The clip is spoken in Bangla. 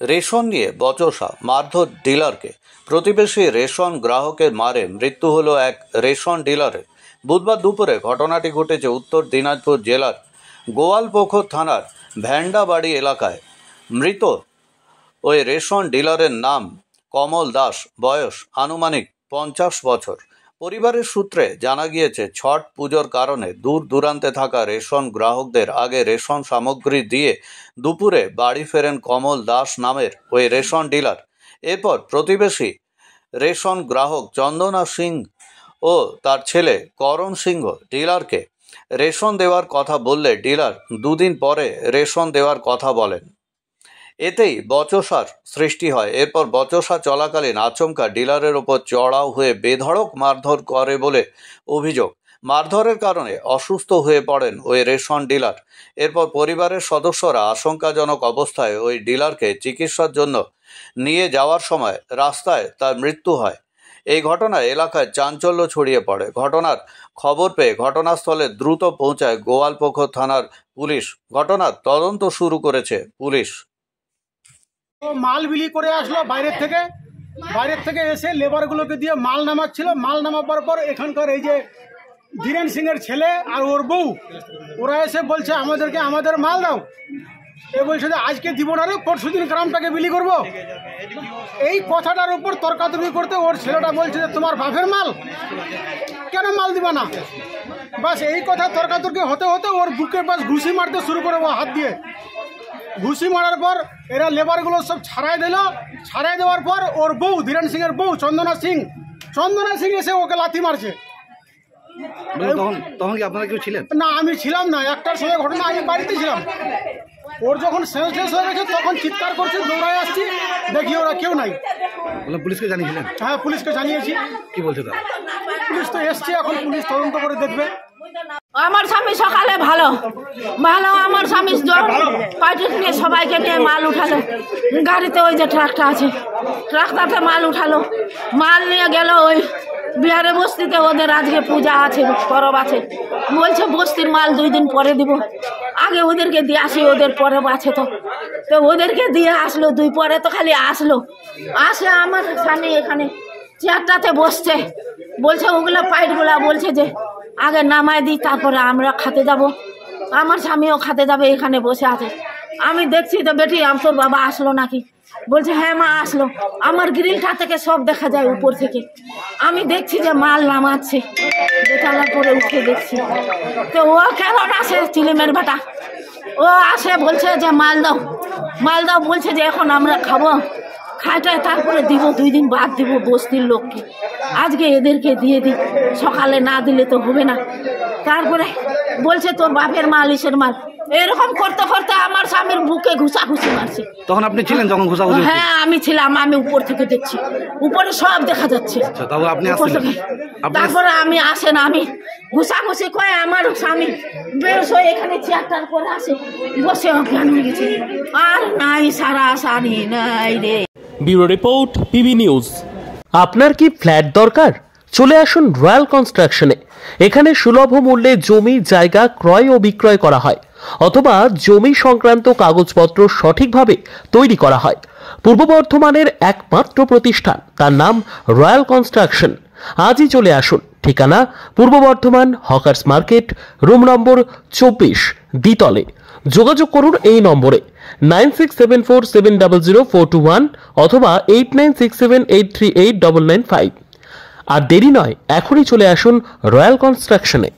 রেশন নিয়ে বচসা, মারধর ডিলারকে। প্রতিবেশী রেশন গ্রাহকের মারে মৃত্যু হলো এক রেশন ডিলারের। বুধবার দুপুরে ঘটনাটি ঘটেছে উত্তর দিনাজপুর জেলার গোয়ালপোখর থানার ভ্যান্ডাবাড়ি এলাকায়। মৃত ওই রেশন ডিলারের নাম কমল দাস, বয়স আনুমানিক 50 বছর। পরিবারের সূত্রে জানা গিয়েছে, ছট পুজোর কারণে দূর দূরান্তে থাকা রেশন গ্রাহকদের আগে রেশন সামগ্রী দিয়ে দুপুরে বাড়ি ফেরেন কমল দাস নামের ওই রেশন ডিলার। এরপর প্রতিবেশী রেশন গ্রাহক চন্দনা সিং ও তার ছেলে করণ সিংহ ডিলারকে রেশন দেওয়ার কথা বললে ডিলার দুদিন পরে রেশন দেওয়ার কথা বলেন। এতেই বচসার সৃষ্টি হয়। এরপর বচসা চলাকালীন আচমকা ডিলারের ওপর চড়াও হয়ে বেধড়ক মারধর করে বলে অভিযোগ। মারধরের কারণে অসুস্থ হয়ে পড়েন ওই রেশন ডিলার। এরপর পরিবারের সদস্যরা আশঙ্কাজনক অবস্থায় ওই ডিলারকে চিকিৎসার জন্য নিয়ে যাওয়ার সময় রাস্তায় তার মৃত্যু হয়। এই ঘটনায় এলাকায় চাঞ্চল্য ছড়িয়ে পড়ে। ঘটনার খবর পেয়ে ঘটনাস্থলে দ্রুত পৌঁছায় গোয়ালপোখর থানার পুলিশ। ঘটনার তদন্ত শুরু করেছে পুলিশ। মাল বিলি করে আসলো বাইরের থেকে এসে লেবারগুলোকে দিয়ে মাল নামাচ্ছিল। মাল নামাবার পর এখানকার এই যে ধীরেন সিং এর ছেলে আর ওর বউ, ওরা এসে বলছে আমাদেরকে আমাদের মাল দাও। এ বলছে যে আজকে দিব না রে, পরশু দিন গ্রামটাকে বিলি করব। এই কথাটার উপর তর্কাতর্কি করতে ওর ছেলেটা বলছে যে তোমার বাপের মাল, কেন মাল দিবা না। বাস এই কথা তর্কাতর্কি হতে হতে ওর বুকে বাস ঘুষি মারতে শুরু করে, ও হাত দিয়ে ঘুষি মারার পর এরা লেবারগুলো সব ছাড়াই দিল। ছাড়াই দেওয়ার পর ওর বউ, ধীরেন সিং এর বউ চন্দনা সিং এসে ওকে লাথি মারছে। তখন কি আপনারা কেউ ছিলেন? না, আমি ছিলাম না। একটার সময় ঘটনা, আমি বাড়িতে ছিলাম। ওর যখন শেষ হয়ে গেছে তখন চিৎকার করছে, দৌড়ায় আসছি, দেখি ওরা কেউ নাই। পুলিশকে জানিয়েছিলেন? হ্যাঁ, পুলিশকে জানিয়েছি। কি বলছে তারা? পুলিশ তো এসছে, এখন পুলিশ তদন্ত করে দেখবে। আমার স্বামী সকালে ভালো আমার স্বামী পার্টি নিয়ে সবাইকে নিয়ে মাল উঠালো গাড়িতে। ওই যে ট্রাকটা আছে, ট্রাকটাতে মাল উঠালো, মাল নিয়ে গেল ওই বিহারে বস্তিতে। ওদের আজকে পূজা আছে, পরব আছে, বলছে বস্তির মাল 2 দিন পরে দিব। আগে ওদেরকে দিয়ে আসি, ওদের পরব আছে তো ওদেরকে দিয়ে আসলো। 2 পরে তো খালি আসে আমার স্বামী এখানে চেয়ারটাতে বসছে, বলছে ওগুলো পাইটগুলা বলছে যে আগে নামায় দিই, তারপরে আমরা খাতে যাব। আমার স্বামীও খাতে যাবে, এখানে বসে আছে। আমি দেখছি তো বেটি তোর বাবা আসলো নাকি, বলছে হ্যাঁ মা আসলো। আমার গ্রিলটা থেকে সব দেখা যায় উপর থেকে। আমি দেখছি যে মাল নামাচ্ছে, দোতলার পরে উঠে দেখছি। তো ও কেমন আসে চিলিমের বেটা, ও আসে বলছে যে মাল দাও বলছে যে এখন আমরা খাবো, খাইটায় তারপরে দিব, 2 দিন বাদ দিব বস্তির লোককে। আজকে এদেরকে দিয়ে দিই, সকালে না দিলে তো হবে না। তারপরে বলছে তোর বাপের মাল, ইসের মাল। এরকম করতে করতে আমার স্বামীর বুকে ঘুষাঘুষি মারছে। তখন আপনি ছিলেন যখন ঘুষাঘুষি? হ্যাঁ, আমি ছিলাম। আমি উপর থেকে দেখছি, উপরে সব দেখা যাচ্ছে। তারপরে আমি আসে না, আমি ঘুষাঘুষি করে আমার স্বামী বেশ হয়ে এখানে চেয়ারটার করে আসে, বসে অজ্ঞান হয়ে গেছে। আর নাই সারা সারি নাই রে। Bureau report, PB news. আপনার কি ফ্ল্যাট দরকার? চলে আসুন রয়্যাল কনস্ট্রাকশনে। এখানে সুলভ মূল্যে জমি জায়গা ক্রয় ও বিক্রয় করা হয়, অথবা জমি সংক্রান্ত কাগজপত্র সঠিকভাবে তৈরি করা হয়। পূর্ব বর্ধমানের একমাত্র প্রতিষ্ঠান, তার নাম রয়্যাল কনস্ট্রাকশন। আজই চলে আসুন। ঠিকানা পূর্ব Bardhaman hawkers market, room number 24, দ্বিতলে। যোগাযোগ করুন এই নম্বরে 9674700421 অথবা 8967838995। আর দেরি নয়, এখনই চলে আসুন রয়্যাল কনস্ট্রাকশনে।